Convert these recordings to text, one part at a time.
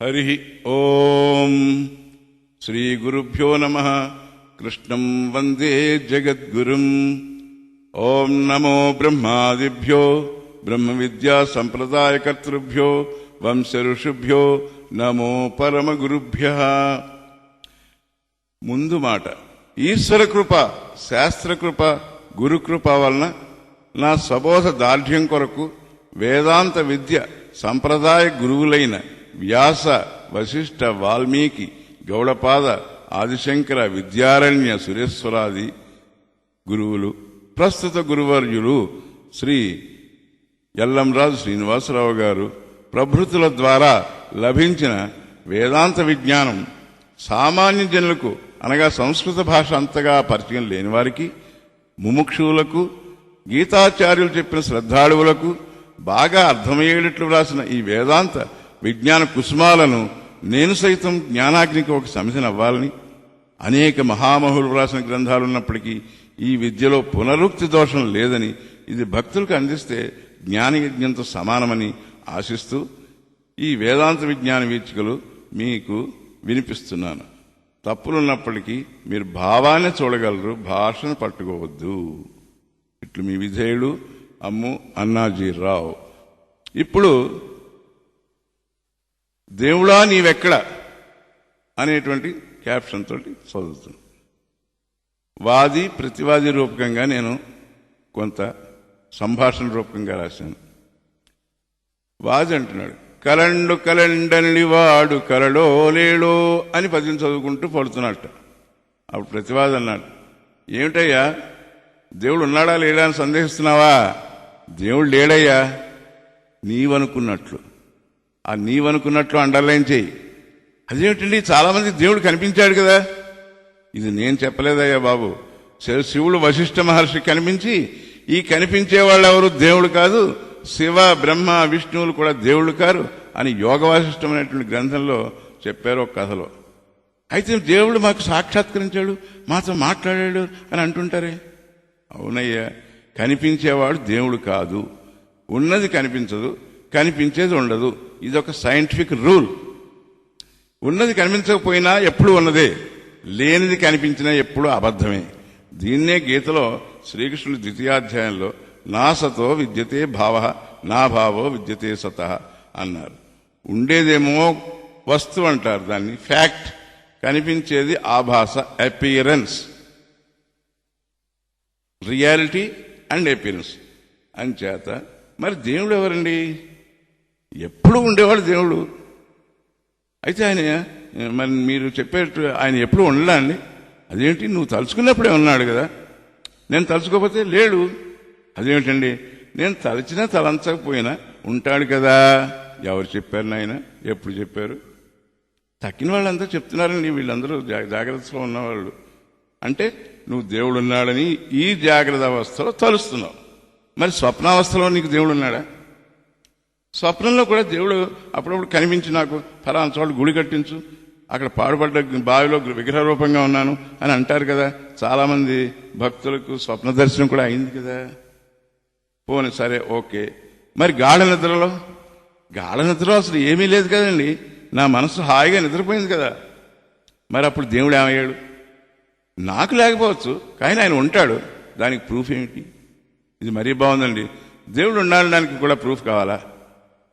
హరి ఓం శ్రీ గురుభ్యో నమః. కృష్ణం వందే జగద్గురుం. ఓం నమో బ్రహ్మాదిభ్యో బ్రహ్మ విద్యా సంప్రదాయకర్తృభ్యో వంశ ఋషిభ్యో నమో పరమగురుభ్యః. ముందు మాట, ఈశ్వర కృప, శాస్త్రకృప, గురుకృప వలన నా సబోధ దార్ఢ్యం కొరకు వేదాంత విద్య సంప్రదాయ గురువులైన వ్యాస, వశిష్ఠ, వాల్మీకి, గౌడపాద, ఆదిశంకర, విద్యారణ్య, సురేశ్వరాది గురువులు, ప్రస్తుత గురువర్యులు శ్రీ యల్లంరాజు శ్రీనివాసరావు గారు ప్రభృతుల ద్వారా లభించిన వేదాంత విజ్ఞానం సామాన్య జనులకు, అనగా సంస్కృత భాష అంతగా పరిచయం లేని వారికి, ముముక్షువులకు, గీతాచార్యులు చెప్పిన శ్రద్ధాళువులకు బాగా అర్థమయ్యేటట్లు వ్రాసిన ఈ వేదాంత విజ్ఞాన కుసుమాలను నేను సైతం జ్ఞానాగ్నికి ఒక సమితినవ్వాలని, అనేక మహామహులు వ్రాసిన గ్రంథాలున్నప్పటికీ ఈ విద్యలో పునరుక్తి దోషం లేదని, ఇది భక్తులకు అందిస్తే జ్ఞానయజ్ఞంతో సమానమని ఆశిస్తూ ఈ వేదాంత విజ్ఞాన వీచికలు మీకు వినిపిస్తున్నాను. తప్పులున్నప్పటికీ మీరు భావాన్ని చూడగలరు, భాషను పట్టుకోవద్దు. ఇట్లు మీ విధేయుడు అమ్ము అన్నాజీరావు. ఇప్పుడు దేవుడా నీవెక్కడ అనేటువంటి క్యాప్షన్ తోటి చదువుతున్నాను. వాది ప్రతివాది రూపకంగా నేను కొంత సంభాషణ రూపకంగా రాశాను. వాది అంటున్నాడు, కలండు కలండని వాడు కలడో లేడో అని పద్యం చదువుకుంటూ పడుతున్నట్ట. అప్పుడు ప్రతివాది అన్నాడు, ఏమిటయ్యా దేవుడు ఉన్నాడా లేడా అని సందేహిస్తున్నావా? దేవుడు లేడయ్యా, నీవనుకున్నట్లు. ఆ నీవనుకున్నట్లు అండర్లైన్ చేయి. అదేమిటండి, చాలా మంది దేవుడు కనిపించాడు కదా. ఇది నేను చెప్పలేదయ్యా బాబు. శివుడు వశిష్ఠ మహర్షి కనిపించి, ఈ కనిపించే వాళ్ళు ఎవరు దేవుడు కాదు, శివ, బ్రహ్మ, విష్ణువులు కూడా దేవుళ్ళు కారు అని యోగ వాసిష్టం అనేటువంటి గ్రంథంలో చెప్పారు ఒక కథలో. అయితే దేవుడు మాకు సాక్షాత్కరించాడు, మాతో మాట్లాడాడు అని అంటుంటారే. అవునయ్యా, కనిపించేవాడు దేవుడు కాదు. ఉన్నది కనిపించదు, కనిపించేది ఉండదు. ఇదొక సైంటిఫిక్ రూల్. ఉన్నది కనిపించకపోయినా ఎప్పుడు ఉన్నదే, లేనిది కనిపించినా ఎప్పుడు అబద్ధమే. దీన్నే గీతలో శ్రీకృష్ణుడు ద్వితీయాధ్యాయంలో నా సతో విద్యతే భావ నా భావో విద్యతే సతః అన్నారు. ఉండేదేమో వస్తువు అంటారు, దాన్ని ఫ్యాక్ట్. కనిపించేది ఆభాస, అపియరెన్స్. రియాలిటీ అండ్ అపియరెన్స్ అంచేత మరి దేవుడు ఎవరండి? ఎప్పుడు ఉండేవాడు దేవుడు. అయితే ఆయన మరి మీరు చెప్పేట్టు ఆయన ఎప్పుడు ఉండడా అండి? అదేంటి, నువ్వు తలుచుకున్నప్పుడే ఉన్నాడు కదా, నేను తలుచుకోకపోతే లేడు. అదేమిటండి, నేను తలచినా తలంచకపోయినా ఉంటాడు కదా. ఎవరు చెప్పారు నాయన? ఎప్పుడు చెప్పారు? తక్కిన వాళ్ళంతా చెప్తున్నారండి, వీళ్ళందరూ జాగ్రత్తలో ఉన్నవాళ్ళు. అంటే నువ్వు దేవుడు ఉన్నాడని ఈ జాగ్రత్త అవస్థలో తలుస్తున్నావు. మరి స్వప్నావస్థలో నీకు దేవుడు ఉన్నాడా? స్వప్నంలో కూడా దేవుడు అప్పుడప్పుడు కనిపించి, నాకు ఫలానా చోట గుడి కట్టించు, అక్కడ పాడుపడ్డ బావిలో విగ్రహ రూపంగా ఉన్నాను అని అంటారు కదా. చాలా మంది భక్తులకు స్వప్న దర్శనం కూడా అయింది కదా. పోనీ సరే, ఓకే. మరి గాఢ నిద్రలో అసలు ఏమీ లేదు కదండి, నా మనసు హాయిగా నిద్రపోయింది కదా. మరి అప్పుడు దేవుడు ఏమయ్యాడు? నాకు లేకపోవచ్చు, కానీ ఆయన ఉంటాడు. దానికి ప్రూఫ్ ఏమిటి? ఇది మరీ బాగుందండి. దేవుడు ఉండడానికి కూడా ప్రూఫ్ కావాలా?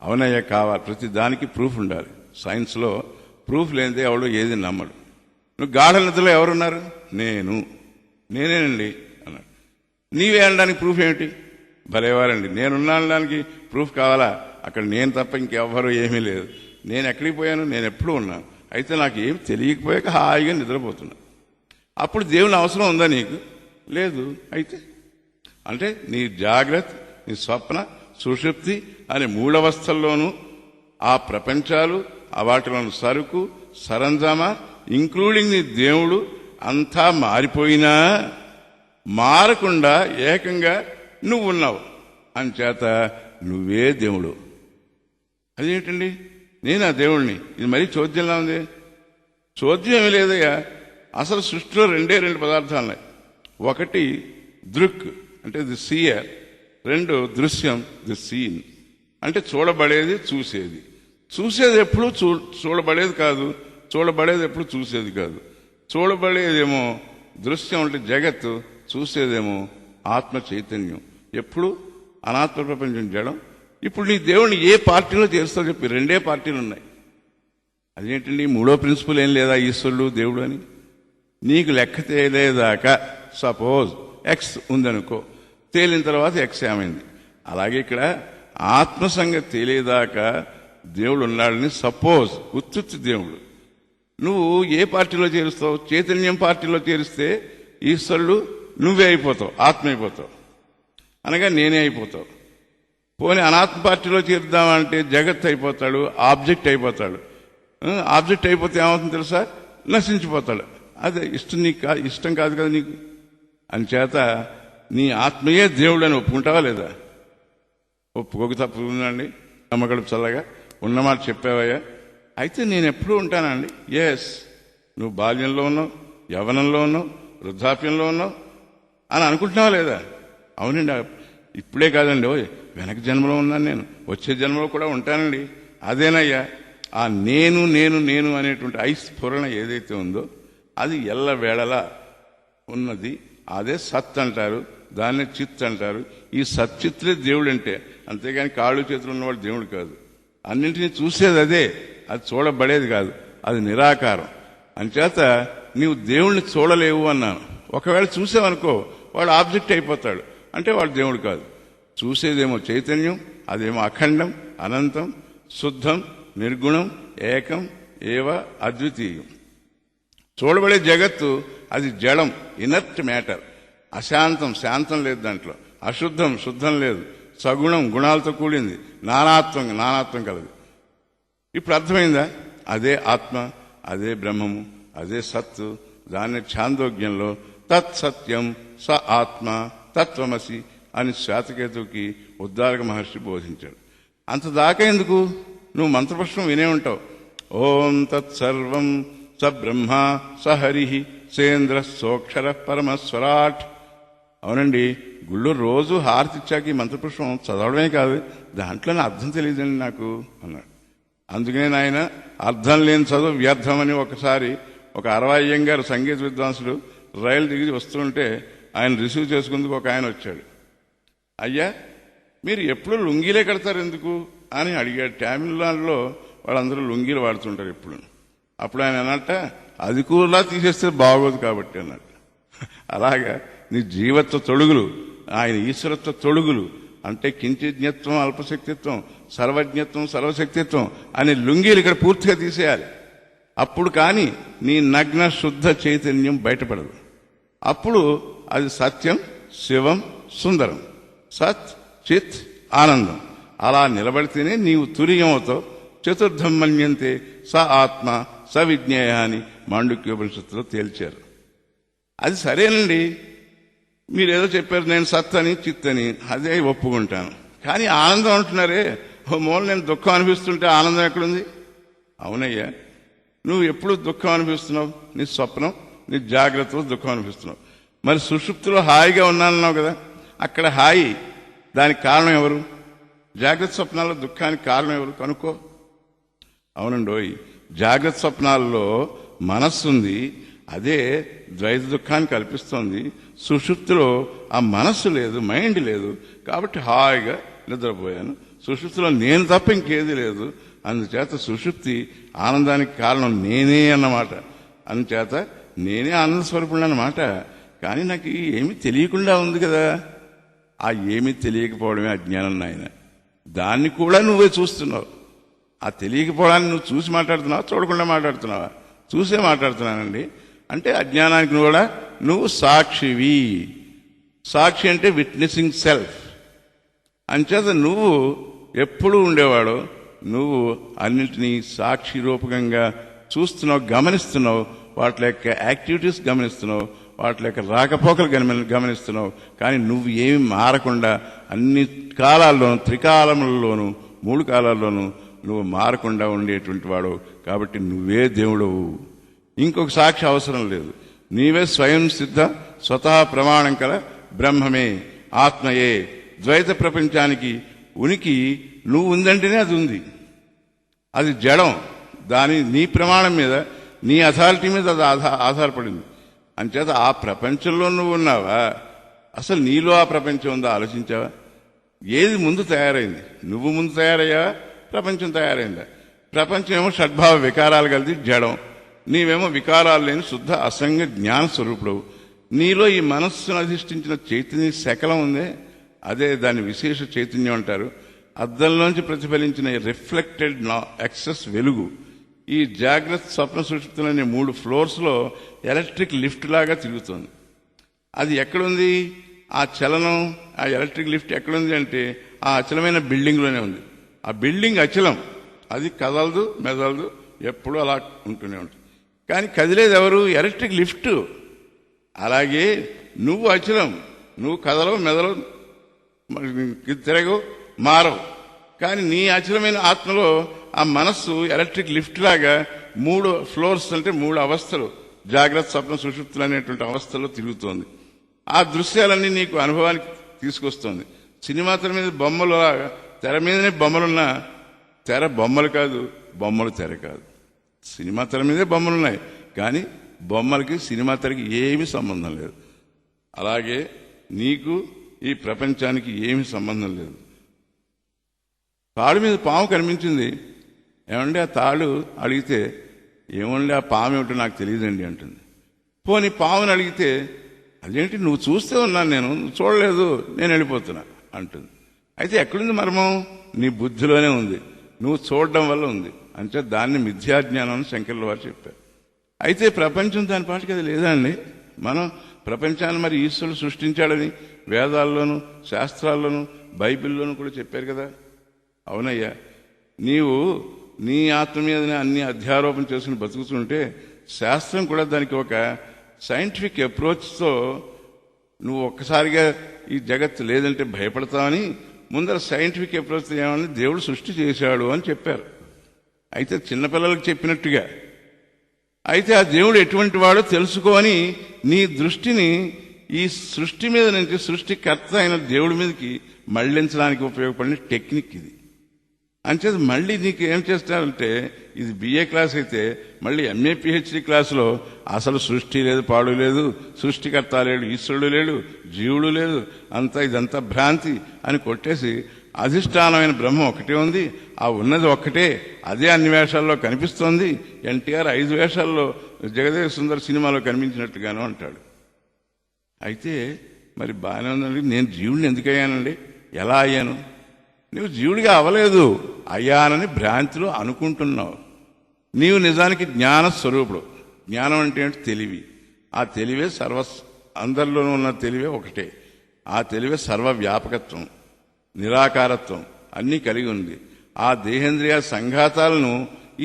అవునయ్యా, కావాలి. ప్రతి దానికి ప్రూఫ్ ఉండాలి. సైన్స్లో ప్రూఫ్ లేనిదే ఎవడు ఏది నమ్మడు. నువ్వు గాఢ నిద్రలో ఎవరున్నారు? నేనేనండి అన్నాడు. నీవే అనడానికి ప్రూఫ్ ఏమిటి? భలేవారండి, నేనున్నా అనడానికి ప్రూఫ్ కావాలా? అక్కడ నేను తప్ప ఇంకెవ్వరూ ఏమీ లేదు. నేను ఎక్కడికి పోయాను? నేను ఎప్పుడూ ఉన్నాను. అయితే నాకు ఏమి తెలియకపోయాక హాయిగా నిద్రపోతున్నా. అప్పుడు దేవుని అవసరం ఉందా నీకు? లేదు. అయితే అంటే నీ జాగ్రత్త, నీ స్వప్న, సుషుప్తి అనే మూడవస్థల్లోనూ ఆ ప్రపంచాలు, ఆ వాటిలోని సరుకు, సరంజామా, ఇంక్లూడింగ్ నీ దేవుడు అంతా మారిపోయినా మారకుండా ఏకంగా నువ్వున్నావు. అంచేత నువ్వే దేవుడు. అదేంటండి, నేను ఆ దేవుణ్ణి? ఇది మరీ చోద్యంలా ఉంది. చోద్యం ఏమీ లేదయ్యా. అసలు సృష్టిలో రెండు పదార్థాలు ఉన్నాయి. ఒకటి దృక్ అంటే ది సీయర్, రెండు దృశ్యం ది సీన్ అంటే చూడబడేది, చూసేది. చూసేది ఎప్పుడు చూడబడేది కాదు, చూడబడేది ఎప్పుడు చూసేది కాదు. చూడబడేదేమో దృశ్యం అంటే జగత్తు, చూసేదేమో ఆత్మ చైతన్యం. ఎప్పుడు అనాత్మ ప్రపంచం జడం. ఇప్పుడు నీ దేవుడిని ఏ పార్టీలో చేరుస్తావు చెప్పి? 2 పార్టీలు ఉన్నాయి. అదేంటండి మూడో ప్రిన్సిపల్ ఏం లేదా ఈశ్వరుడు దేవుడు అని? నీకు లెక్క తేలేదాకా సపోజ్ ఎక్స్ ఉందనుకో, తేలిన తర్వాత ఎక్స్ ఏమైంది. అలాగే ఇక్కడ ఆత్మ సంగతి తేలేదాకా దేవుడు ఉన్నాడని సపోజ్ ఉత్తుత్తి దేవుడు. నువ్వు ఏ పార్టీలో చేరుస్తావు? చైతన్యం పార్టీలో చేరిస్తే ఈశ్వరుడు నువ్వే అయిపోతావు, ఆత్మ అయిపోతావు, అనగా నేనే అయిపోతావు. పోనీ అనాత్మ పార్టీలో చేరుద్దామంటే జగత్ అయిపోతాడు, ఆబ్జెక్ట్ అయిపోతాడు. ఆబ్జెక్ట్ అయిపోతే ఏమవుతుంది తెలుసా? నశించిపోతాడు. అదే ఇష్టం కాదు కదా నీకు. అంచేత నీ ఆత్మయే దేవుడు అని ఒప్పుకుంటావా లేదా? ఒప్పుకోక తప్పుందండి. నమ్మకం చల్లగా ఉన్నమాట చెప్పావయ్యా. అయితే నేను ఎప్పుడూ ఉంటానండి. ఎస్, నువ్వు బాల్యంలో ఉన్నావు, యవ్వనంలో ఉన్నావు, వృద్ధాప్యంలో ఉన్నావు అని అనుకుంటున్నావా లేదా? అవునండి, ఇప్పుడే కాదండి, వెనక జన్మలో ఉన్నాను నేను, వచ్చే జన్మలో కూడా ఉంటానండి. అదేనయ్యా ఆ నేను నేను నేను అనేటువంటి ఐస్ఫురణ ఏదైతే ఉందో అది ఎల్లవేళలా ఉన్నది. అదే సత్ అంటారు, దాన్నే చిత్ అంటారు. ఈ సచ్చిత్రే దేవుడు అంటే, అంతేగాని కాళ్ళు చేతులు ఉన్నవాడు దేవుడు కాదు. అన్నింటినీ చూసేది అదే, అది చూడబడేది కాదు, అది నిరాకారం. అంచేత నీవు దేవుణ్ణి చూడలేవు అన్నాను. ఒకవేళ చూసావనుకో వాడు ఆబ్జెక్ట్ అయిపోతాడు, అంటే వాడు దేవుడు కాదు. చూసేదేమో చైతన్యం, అదేమో అఖండం, అనంతం, శుద్ధం, నిర్గుణం, ఏకం, ఏవ, అద్వితీయం. చూడబడే జగత్తు అది జడం, ఇనర్ట్ మ్యాటర్, అశాంతం, శాంతం లేదు దాంట్లో, అశుద్ధం, శుద్ధం లేదు, సగుణం, గుణాలతో కూడింది, నానాత్వం కలదు. ఇప్పుడు అర్థమైందా? అదే ఆత్మ, అదే బ్రహ్మము, అదే సత్తు. దాన్ని ఛాందోగ్యంలో తత్సత్యం స ఆత్మ తత్వమసి అని శ్వేతకేతువుకి ఉద్దారక మహర్షి బోధించాడు. అంతదాకా ఎందుకు? నువ్వు మంత్రపుష్పం వినే ఉంటావు. ఓం తత్సర్వం స బ్రహ్మ స హరి సేంద్ర సోక్షర పరమస్వరాట్. అవునండి, గుళ్ళు రోజు హారతి ఇచ్చాక ఈ మంత్రపుష్పం చదవడమే కాదు, దాంట్లోనే అర్థం తెలియదండి నాకు అన్నాడు. అందుకనే ఆయన అర్థం లేని చదువు వ్యర్థమని ఒకసారి ఒక 60 అయ్యంగారు సంగీత విద్వాంసుడు రైలు దిగి వస్తుంటే ఆయన రిసీవ్ చేసుకుందుకు ఒక ఆయన వచ్చాడు. అయ్యా, మీరు ఎప్పుడు లుంగీలే కడతారు ఎందుకు అని అడిగాడు. తమిళనాడులో వాళ్ళందరూ లుంగీలు వాడుతుంటారు ఎప్పుడు. అప్పుడు ఆయన అన్నట్ట, అది కూడా తీసేస్తే బాగోదు కాబట్టి అన్నట్టు. అలాగా నీ జీవత్వ తొడుగులు, ఆయన ఈశ్వరత్వ తొడుగులు అంటే కించిజ్ఞత్వం, అల్పశక్తిత్వం, సర్వజ్ఞత్వం, సర్వశక్తిత్వం అనే లుంగీలు ఇక్కడ పూర్తిగా తీసేయాలి. అప్పుడు కానీ నీ నగ్న శుద్ధ చైతన్యం బయటపడదు. అప్పుడు అది సత్యం, శివం, సుందరం, సత్, చిత్, ఆనందం. అలా నిలబడితేనే నీవు తుర్యమవుతావు. చతుర్థం మన్యంతే స ఆత్మ స విజ్ఞేయ అని మాండుక్యోపనిషత్తులో తేల్చారు. అది సరేనండి, మీరేదో చెప్పారు, నేను సత్ అని చిత్ అని, అదే ఒప్పుకుంటాను. కానీ ఆనందం అంటున్నారే, ఓ మూల నేను దుఃఖం అనిపిస్తుంటే ఆనందం ఎక్కడుంది? అవునయ్యా, నువ్వు ఎప్పుడు దుఃఖం అనిపిస్తున్నావు? నీ స్వప్నం, నీ జాగ్రత్తలో దుఃఖం అనిపిస్తున్నావు. మరి సుషుప్తిలో హాయిగా ఉన్నానన్నావు కదా, అక్కడ హాయి, దానికి కారణం ఎవరు? జాగ్రత్త స్వప్నాల్లో దుఃఖానికి కారణం ఎవరు? కనుక్కో. అవునండోయ్, జాగ్రత్త స్వప్నాల్లో మనస్సుంది, అదే ద్వైత దుఃఖాన్ని కల్పిస్తోంది. సుషుప్తిలో ఆ మనస్సు లేదు, మైండ్ లేదు, కాబట్టి హాయిగా నిద్రపోయాను. సుషుప్తిలో నేను తప్ప ఇంకేది లేదు. అందుచేత సుషుప్తి ఆనందానికి కారణం నేనే అన్నమాట. అందుచేత నేనే ఆనంద స్వరూపుడు అన్నమాట. కానీ నాకు ఏమీ తెలియకుండా ఉంది కదా. ఆ ఏమీ తెలియకపోవడమే అజ్ఞానం నాయన. దాన్ని కూడా నువ్వే చూస్తున్నావు. ఆ తెలియకపోవడాన్ని నువ్వు చూసి మాట్లాడుతున్నావా, చూడకుండా మాట్లాడుతున్నావా? చూసే మాట్లాడుతున్నానండి. అంటే అజ్ఞానానికి కూడా నువ్వు సాక్షివి. సాక్షి అంటే విట్నెసింగ్ సెల్ఫ్. అంచేత నువ్వు ఎప్పుడూ ఉండేవాడు, నువ్వు అన్నింటినీ సాక్షి రూపకంగా చూస్తున్నావు, గమనిస్తున్నావు. వాటి యొక్క యాక్టివిటీస్ గమనిస్తున్నావు, వాటి యొక్క రాకపోకలు గమనిస్తున్నావు. కానీ నువ్వు ఏమి మారకుండా అన్ని కాలాల్లోనూ, త్రికాలములలోనూ, 3 కాలాల్లోనూ నువ్వు మారకుండా ఉండేటువంటి వాడు. కాబట్టి నువ్వే దేవుడవు, ఇంకొక సాక్షి అవసరం లేదు. నీవే స్వయం సిద్ధ స్వతహా ప్రమాణం కల బ్రహ్మమే, ఆత్మయే. ద్వైత ప్రపంచానికి ఉనికి నువ్వు ఉందంటేనే అది ఉంది. అది జడం. నీ ప్రమాణం మీద, నీ అథారిటీ మీద అది ఆధారపడింది. అంచేత ఆ ప్రపంచంలో నువ్వు ఉన్నావా? అసలు నీలో ఆ ప్రపంచం ఉందా ఆలోచించావా? ఏది ముందు తయారైంది? నువ్వు ముందు తయారయ్యావా? ప్రపంచం తయారైందా? ప్రపంచం ఏమో షడ్భావ వికారాలు కలిసి జడం, నీవేమో వికారాలు లేని శుద్ధ అసంగ జ్ఞాన స్వరూపుడవు. నీలో ఈ మనస్సును అధిష్ఠించిన చైతన్య శకలం ఉందే, అదే దాని విశేష చైతన్యం అంటారు. అద్దంలోంచి ప్రతిఫలించిన రిఫ్లెక్టెడ్ ఎక్సెస్ వెలుగు ఈ జాగ్రత్త స్వప్న సుషుప్తులనే 3 ఫ్లోర్స్ లో ఎలక్ట్రిక్ లిఫ్ట్ లాగా తిరుగుతోంది. అది ఎక్కడుంది? ఆ చలనం, ఆ ఎలక్ట్రిక్ లిఫ్ట్ ఎక్కడుంది అంటే ఆ అచలమైన బిల్డింగ్ లోనే ఉంది. ఆ బిల్డింగ్ అచలం, అది కదలదు మెదలదు, ఎప్పుడూ అలా ఉంటూనే ఉంటుంది. కానీ కదిలేది ఎవరు? Electric lift. అలాగే నువ్వు అచలం, నువ్వు కదలవు మెదలవు తిరగవు మారవు. కానీ నీ అచలమైన ఆత్మలో ఆ మనస్సు ఎలక్ట్రిక్ లిఫ్ట్ లాగా 3 ఫ్లోర్స్ అంటే 3 అవస్థలు, జాగ్రత్త స్వప్న సుషుప్తులు అనేటువంటి అవస్థలో తిరుగుతోంది. ఆ దృశ్యాలన్నీ నీకు అనుభవానికి తీసుకొస్తోంది. సినిమా తెర మీద బొమ్మలు, తెర మీదనే బొమ్మలున్నా తెర బొమ్మలు కాదు, బొమ్మలు తెర కాదు. సినిమా తెర మీదే బొమ్మలున్నాయి, కానీ బొమ్మలకి సినిమా తెరకి ఏమీ సంబంధం లేదు. అలాగే నీకు ఈ ప్రపంచానికి ఏమీ సంబంధం లేదు. తాడు మీద పాము కనిపించింది, ఏమండి ఆ తాడు అడిగితే ఏమండి ఆ పాము ఏమిటో నాకు తెలియదండి అంటుంది. పోనీ పాముని అడిగితే అదేంటి నువ్వు చూస్తే ఉన్నాను నేను, నువ్వు చూడలేదు, నేను వెళ్ళిపోతున్నా అంటుంది. అయితే ఎక్కడుంది మర్మం? నీ బుద్ధిలోనే ఉంది, నువ్వు చూడడం వల్ల ఉంది. అంటే దాన్ని మిథ్యాజ్ఞానం అని శంకరుల వారు చెప్పారు. అయితే ప్రపంచం దాని పాటికి అది లేదా అండి? మనం ప్రపంచాన్ని మరి ఈశ్వరుడు సృష్టించాడని వేదాల్లోనూ శాస్త్రాల్లోనూ బైబిల్లోనూ కూడా చెప్పారు కదా. అవునయ్యా, నీవు నీ ఆత్మ మీదనే అన్ని అధ్యారోపణ చేసుకుని బతుకుతుంటే శాస్త్రం కూడా దానికి ఒక సైంటిఫిక్ అప్రోచ్తో నువ్వు ఒక్కసారిగా ఈ జగత్తు లేదంటే భయపడతావని ముందర సైంటిఫిక్ అప్రోచ్ ఏమని దేవుడు సృష్టి చేశాడు అని చెప్పారు. అయితే చిన్నపిల్లలకు చెప్పినట్టుగా అయితే ఆ దేవుడు ఎటువంటి వాడో తెలుసుకోని నీ దృష్టిని ఈ సృష్టి మీద నుంచి సృష్టికర్త అయిన దేవుడి మీదకి మళ్లించడానికి ఉపయోగపడిన టెక్నిక్ ఇది. అంచేది మళ్ళీ నీకు ఏం చేస్తారంటే, ఇది బిఏ క్లాస్ అయితే మళ్ళీ ఎంఏ పిహెచ్డి క్లాసులో అసలు సృష్టి లేదు, పాడు లేదు, సృష్టికర్త లేడు, ఈశ్వరుడు లేడు, జీవుడు లేదు, ఇదంతా భ్రాంతి అని కొట్టేసి అధిష్టానమైన బ్రహ్మ ఒకటే ఉంది, ఆ ఉన్నది ఒక్కటే, అదే అన్ని వేషాల్లో కనిపిస్తోంది. ఎన్టీఆర్ 5 వేషాల్లో జగదేవ సుందర్ సినిమాలో కనిపించినట్టుగాను అంటాడు. అయితే మరి బాగానే ఉందండి, నేను జీవుడిని ఎందుకు అయ్యానండి? ఎలా అయ్యాను? నువ్వు జీవుడిగా అవ్వలేదు, అయ్యానని భ్రాంతిలో అనుకుంటున్నావు. నీవు నిజానికి జ్ఞాన స్వరూపుడు. జ్ఞానం అంటే ఏంటి? తెలివి. ఆ తెలివే అందరిలోనూ ఉన్న తెలివే ఒకటే. ఆ తెలివే సర్వవ్యాపకత్వం, నిరాకారత్వం అన్నీ కలిగి ఉంది. ఆ దేహేంద్రియ సంఘాతాలను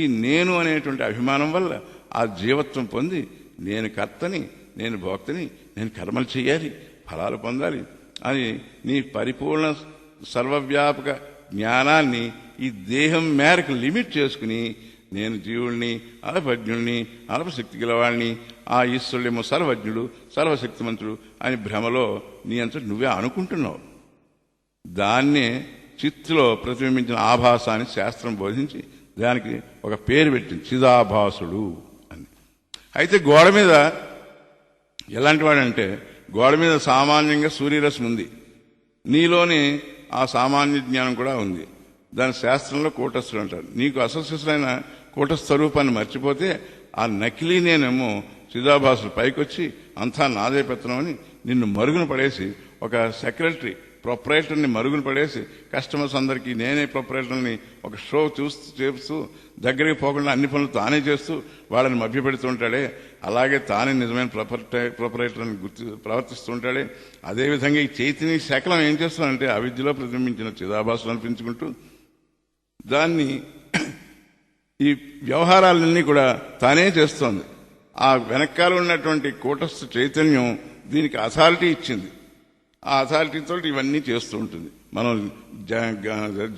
ఈ నేను అనేటువంటి అభిమానం వల్ల ఆ జీవత్వం పొంది నేను కర్తని, నేను భోక్తని, నేను కర్మలు చేయాలి, ఫలాలు పొందాలి అని నీ పరిపూర్ణ సర్వవ్యాపక జ్ఞానాన్ని ఈ దేహం మేరకు లిమిట్ చేసుకుని నేను జీవుణ్ణి, అల్పజ్ఞుణ్ణి, అల్పశక్తి గలవాణ్ణి, ఆ ఈశ్వరుడేమో సర్వజ్ఞుడు, సర్వశక్తిమంతుడు అని భ్రమలో నీ అంతటి నువ్వే అనుకుంటున్నావు. దాన్నే చిత్తులో ప్రతిబింబించిన ఆభాస అని శాస్త్రం బోధించి దానికి ఒక పేరు పెట్టింది, చిదాభాసుడు అని. అయితే గోడ మీద ఎలాంటి వాడంటే, గోడ మీద సామాన్యంగా సూర్యరశ్మి ఉంది, నీలోని ఆ సామాన్య జ్ఞానం కూడా ఉంది. దాని శాస్త్రంలో కూటస్థుడు అంటారు. నీకు అసస్యమైన కూటస్థరూపాన్ని మర్చిపోతే ఆ నకిలీ నేనేమో చిదాభాసుడు పైకొచ్చి అంతా నాదే పెత్తనమని నిన్ను మరుగున పడేసి, ఒక సెక్రటరీ ప్రొపరేటర్ని మరుగున పడేసి కస్టమర్స్ అందరికీ నేనే ప్రొపరేటర్ని ఒక షో చేస్తూ దగ్గరికి పోకుండా అన్ని పనులు తానే చేస్తూ వాళ్ళని మభ్యపెడుతుంటాడే, అలాగే తానే నిజమైన ప్రొపరేటర్ని ప్రవర్తిస్తుంటాడే. అదేవిధంగా ఈ చైతన్య శకలం ఏం చేస్తానంటే అవిద్యలో ప్రతిబింబించిన చిదాభాసులు అనిపించుకుంటూ దాన్ని ఈ వ్యవహారాలన్నీ కూడా తానే చేస్తోంది. ఆ వెనకాల ఉన్నటువంటి కూటస్థ చైతన్యం దీనికి అథారిటీ ఇచ్చింది. ఆ అథారిటీతో ఇవన్నీ చేస్తూ ఉంటుంది. మనం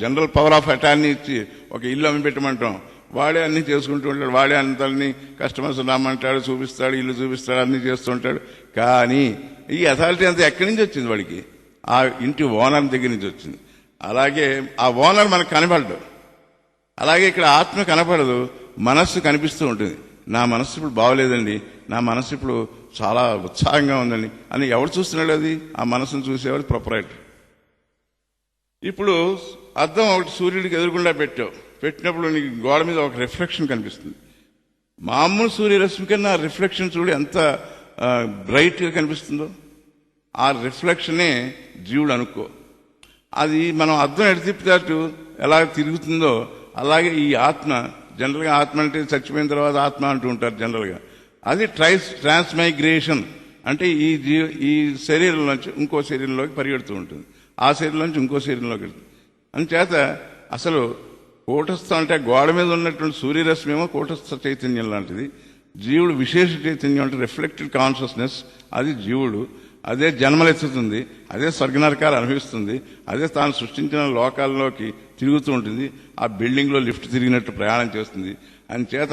జనరల్ పవర్ ఆఫ్ అటార్నీ ఇచ్చి ఒక ఇల్లు అమ్మి పెట్టమంటాం, వాడే అన్ని చేసుకుంటూ ఉంటాడు, వాడే అంతల్ని కస్టమర్స్ రమ్మంటాడు, చూపిస్తాడు, ఇల్లు చూపిస్తాడు, అన్ని చేస్తూ ఉంటాడు. కానీ ఈ అథారిటీ అంతా ఎక్కడి నుంచి వచ్చింది? వాడికి ఆ ఇంటి ఓనర్ దగ్గర నుంచి వచ్చింది. అలాగే ఆ ఓనర్ మనకు కనబడ్డాడు. అలాగే ఇక్కడ ఆత్మ కనపడదు, మనస్సు కనిపిస్తూ ఉంటుంది. నా మనస్సు ఇప్పుడు బాగోలేదండి, నా మనస్సు ఇప్పుడు చాలా ఉత్సాహంగా ఉందండి అని ఎవరు చూస్తున్నాడు? అది ఆ మనస్సును చూసేవాడు ప్రొపరైటర్. ఇప్పుడు అద్దం ఒకటి సూర్యుడికి ఎదురుకుండా పెట్టినప్పుడు నీకు గోడ మీద ఒక రిఫ్లెక్షన్ కనిపిస్తుంది. మామూలు సూర్యరశ్మి కన్నా రిఫ్లెక్షన్ చూడు ఎంత బ్రైట్గా కనిపిస్తుందో. ఆ రిఫ్లెక్షనే జీవుడు అనుకో. అది మనం అద్దం ఎటు తిప్పినట్టు ఎలా తిరుగుతుందో అలాగే ఈ ఆత్మ. జనరల్గా ఆత్మ అంటే చచ్చిపోయిన తర్వాత ఆత్మ అంటూ ఉంటారు జనరల్గా. అది ట్రాన్స్మైగ్రేషన్ అంటే ఈ శరీరం నుంచి ఇంకో శరీరంలోకి పరిగెడుతూ ఉంటుంది, ఆ శరీరం నుంచి ఇంకో శరీరంలోకి వెళ్తుంది. అందుచేత అసలు కూటస్థం అంటే గోడ మీద ఉన్నటువంటి సూర్యరశ్మి ఏమో కూటస్థ చైతన్యం లాంటిది. జీవుడు విశేష చైతన్యం అంటే రిఫ్లెక్టెడ్ కాన్షియస్నెస్, అది జీవుడు. అదే జన్మలెత్తుతుంది, అదే స్వర్గనరకాలు అనుభవిస్తుంది, అదే తాను సృష్టించిన లోకాల్లోకి తిరుగుతూ ఉంటుంది. ఆ బిల్డింగ్లో లిఫ్ట్ తిరిగినట్టు ప్రయాణం చేస్తుంది. అందుచేత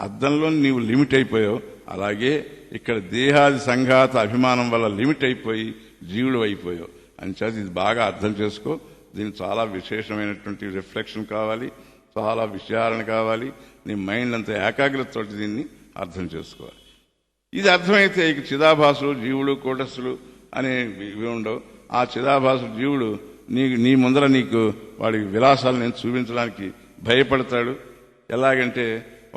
అద్దంలో నీవు లిమిట్ అయిపోయావు, అలాగే ఇక్కడ దేహాది సంఘాత అభిమానం వల్ల లిమిట్ అయిపోయి జీవుడు అయిపోయావు. అందుచేత ఇది బాగా అర్థం చేసుకో. దీనికి చాలా విశేషమైనటువంటి రిఫ్లెక్షన్ కావాలి, చాలా విచారణ కావాలి. నీ మైండ్ అంతా ఏకాగ్రతతో దీన్ని అర్థం చేసుకోవాలి. ఇది అర్థమైతే ఇక చిదాభాసులు, జీవుడు, కూటస్థులు అనేవి ఉండవు. ఆ చిదాభాసుడు జీవుడు నీ ముందర నీకు వాడి విలాసాలు నేను చూపించడానికి భయపడతాడు. ఎలాగంటే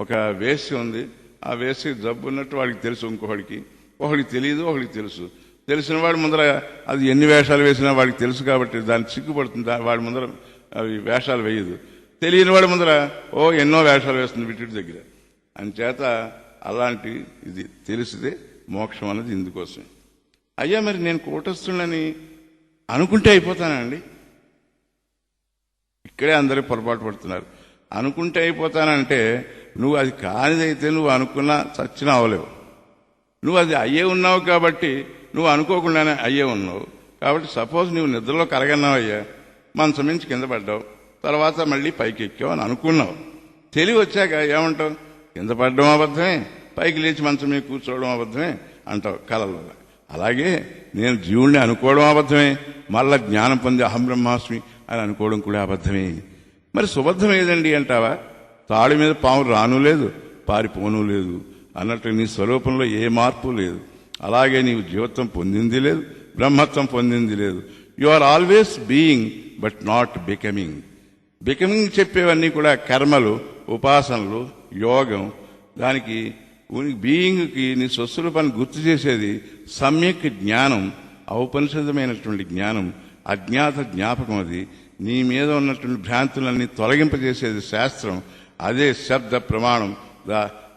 ఒక వేశ్య ఉంది, ఆ వేశ్య జబ్బు ఉన్నట్టు వాడికి తెలుసు, ఇంకొకడికి ఒకడికి తెలియదు, ఒకడికి తెలుసు. తెలిసిన వాడి ముందర అది ఎన్ని వేషాలు వేసినా వాడికి తెలుసు కాబట్టి దాన్ని సిగ్గుపడుతుంది, వాడి ముందర అవి వేషాలు వేయదు. తెలియని వాడి ముందర ఎన్నో వేషాలు వేస్తుంది వీటి దగ్గర. అందుచేత అలాంటి ఇది తెలిసితే మోక్షం అన్నది ఇందుకోసం. అయ్యా మరి నేను కూటస్థులని అనుకుంటే అయిపోతానండి? ఇక్కడే అందరూ పొరపాటు పడుతున్నారు. అనుకుంటే అయిపోతానంటే నువ్వు అది కానిదైతే నువ్వు అనుకున్నా చచ్చినా అవలేవు. నువ్వు అది అయ్యే ఉన్నావు కాబట్టి నువ్వు అనుకోకుండానే అయ్యే ఉన్నావు కాబట్టి సపోజ్ నువ్వు నిద్రలో కరగన్నావు, అయ్యా మంచం నుంచి కింద పడ్డావు, తర్వాత మళ్ళీ పైకి ఎక్కావు అని అనుకున్నావు. తెలివి వచ్చాక ఏమంటావు? కింద పడ్డం అబద్ధమే, పైకి లేచి మంచం మీద కూర్చోవడం అబద్ధమే అంటావు కలలో. అలాగే నేను జీవుణ్ణి అనుకోవడం అబద్ధమే, మళ్ళా జ్ఞానం పొంది అహం బ్రహ్మాస్మి అని అనుకోవడం కూడా అబద్ధమే. మరి సుబద్ధం ఏదండి అంటావా? తాడు మీద పాము రాను లేదు, పారిపోను లేదు అన్నట్టు నీ స్వరూపంలో ఏ మార్పు లేదు. అలాగే నీవు జీవత్వం పొందింది లేదు, బ్రహ్మత్వం పొందింది లేదు. You are always being but not becoming. Becoming చెప్పేవన్నీ కూడా కర్మలు, ఉపాసనలు, యోగం. దానికి బీయింగ్కి నీ స్వస్వరూపాన్ని గుర్తు చేసేది సమ్యక్ జ్ఞానం, ఔపనిషదమైనటువంటి జ్ఞానం, అజ్ఞాత జ్ఞాపకం. అది నీ మీద ఉన్నటువంటి భ్రాంతులన్నీ తొలగింపజేసేది శాస్త్రం. అదే శబ్ద ప్రమాణం, ద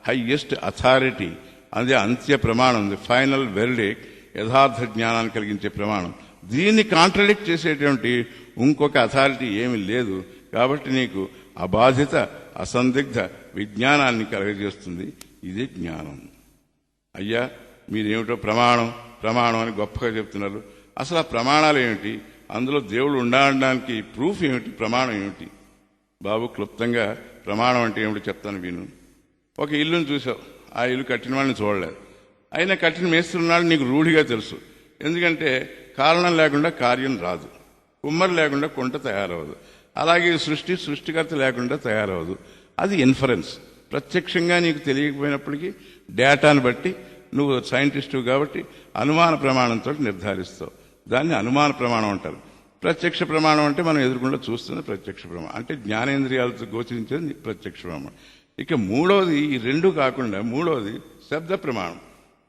హైయెస్ట్ అథారిటీ. అదే అంత్య ప్రమాణం, ది ఫైనల్ వెర్డిక్ట్, యథార్థ జ్ఞానాన్ని కలిగించే ప్రమాణం. దీన్ని కాంట్రడిక్ట్ చేసేటువంటి ఇంకొక అథారిటీ ఏమీ లేదు. కాబట్టి నీకు అబాధిత అసందిగ్ధ విజ్ఞానాన్ని కలగజేస్తుంది. ఇదే జ్ఞానం. అయ్యా మీరేమిటో ప్రమాణం అని గొప్పగా చెప్తున్నారు. అసలు ఆ ప్రమాణాలు ఏమిటి? అందులో దేవుడు ఉండడానికి ప్రూఫ్ ఏమిటి? ప్రమాణం ఏమిటి? బాబు క్లుప్తంగా ప్రమాణం అంటే ఏమిటో చెప్తాను విను. ఒక ఇల్లును చూసావు, ఆ ఇల్లు కట్టిన వాళ్ళని చూడలేదు, అయినా కట్టిన మేస్తున్నాడు నీకు రూఢిగా తెలుసు. ఎందుకంటే కారణం లేకుండా కార్యం రాదు, కుమ్మరి లేకుండా కుంట తయారవదు, అలాగే సృష్టికర్త లేకుండా తయారవదు. అది ఇన్ఫరెన్స్. ప్రత్యక్షంగా నీకు తెలియకపోయినప్పటికీ డేటాను బట్టి నువ్వు సైంటిస్టు కాబట్టి అనుమాన ప్రమాణంతో నిర్ధారిస్తావు. దాన్ని అనుమాన ప్రమాణం అంటారు. ప్రత్యక్ష ప్రమాణం అంటే మనం ఎదురుకుండా చూస్తున్న ప్రత్యక్ష ప్రమాణం, అంటే జ్ఞానేంద్రియాలతో గోచరించేది ప్రత్యక్ష ప్రమాణం. ఇక మూడవది, ఈ రెండు కాకుండా మూడవది శబ్ద ప్రమాణం.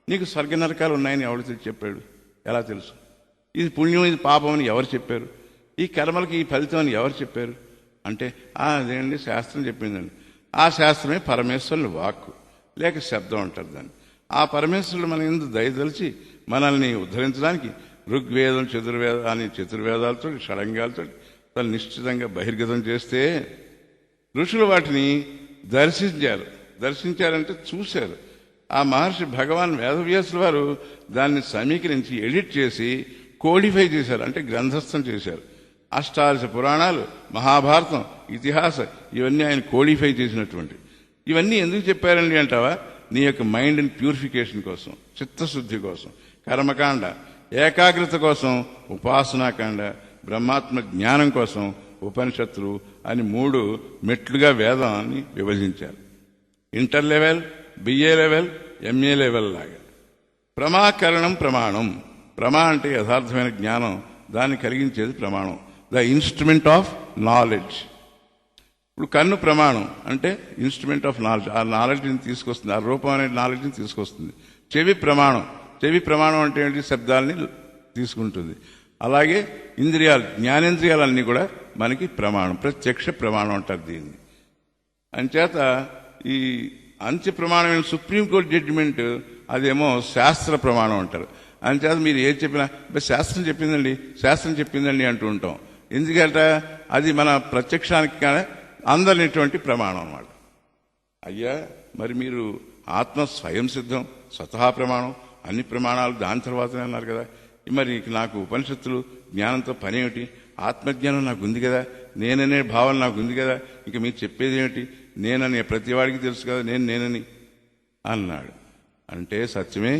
నీకు స్వర్గ నరకాలు ఉన్నాయని ఎవరు చెప్పాడు? ఎలా తెలుసు? ఇది పుణ్యం, ఇది పాపం అని ఎవరు చెప్పారు? ఈ కర్మలకి ఈ ఫలితం అని ఎవరు చెప్పారు? అంటే అదేండి శాస్త్రం చెప్పిందండి. ఆ శాస్త్రమే పరమేశ్వరుని వాక్కు లేక శబ్దం అంటారు దాన్ని. ఆ పరమేశ్వరుడు మన ఎందుకు దయదలిచి మనల్ని ఉద్ధరించడానికి ఋగ్వేదం, చతుర్వేదాలతో షడంగాలతో తను నిశ్చితంగా బహిర్గతం చేస్తే ఋషులు వాటిని దర్శించారంటే చూశారు. ఆ మహర్షి భగవాన్ వేదవ్యాసుల వారు దాన్ని సమీకరించి ఎడిట్ చేసి కోడిఫై చేశారు, అంటే గ్రంథస్థం చేశారు. అష్టాదశ పురాణాలు, మహాభారతం, ఇతిహాస ఇవన్నీ ఆయన కోడిఫై చేసినటువంటి. ఇవన్నీ ఎందుకు చెప్పారండి అంటావా? నీ యొక్క మైండ్ ప్యూరిఫికేషన్ కోసం, చిత్తశుద్ధి కోసం, కర్మకాండ ఏకాగ్రత కోసం, ఉపాసనాకాండ బ్రహ్మాత్మ జ్ఞానం కోసం ఉపనిషత్తులు అని 3 మెట్లుగా వేదాన్ని విభజించారు. Inter level, BA level, MA level లాగా. ప్రమాకరణం ప్రమాణం. ప్రమా అంటే యథార్థమైన జ్ఞానం, దాన్ని కలిగించేది ప్రమాణం, ద ఇన్స్ట్రుమెంట్ ఆఫ్ నాలెడ్జ్. ఇప్పుడు కన్ను ప్రమాణం అంటే ఇన్స్ట్రుమెంట్ ఆఫ్ నాలెడ్జ్, ఆ నాలెడ్జ్ని తీసుకొస్తుంది, ఆ రూపం అనే నాలెడ్జ్ని తీసుకొస్తుంది. చెవి ప్రమాణం. చెవి ప్రమాణం అంటే ఏంటి? శబ్దాలని తీసుకుంటుంది. అలాగే ఇంద్రియాలు, జ్ఞానేంద్రియాలన్నీ కూడా మనకి ప్రమాణం, ప్రత్యక్ష ప్రమాణం అంటారు దీన్ని. అంచేత ఈ అంత్య ప్రమాణమైన సుప్రీంకోర్టు జడ్జిమెంట్ అదేమో శాస్త్ర ప్రమాణం అంటారు. అంచేత మీరు ఏది చెప్పినా శాస్త్రం చెప్పిందండి, శాస్త్రం చెప్పిందండి అంటూ ఉంటాం. ఎందుకంటే అది మన ప్రత్యక్షానికి అందరినటువంటి ప్రమాణం అన్నమాట. అయ్యా మరి మీరు ఆత్మ స్వయం సిద్ధం, స్వతహా ప్రమాణం, అన్ని ప్రమాణాలు దాని తర్వాతనే అన్నారు కదా. మరి నాకు ఉపనిషత్తులు జ్ఞానంతో పని ఏమిటి? ఆత్మజ్ఞానం నాకు ఉంది కదా, నేననే భావన నాకు ఉంది కదా, ఇంక మీరు చెప్పేది ఏమిటి? నేననే ప్రతి వాడికి తెలుసు కదా నేనని అన్నాడు. అంటే సత్యమే,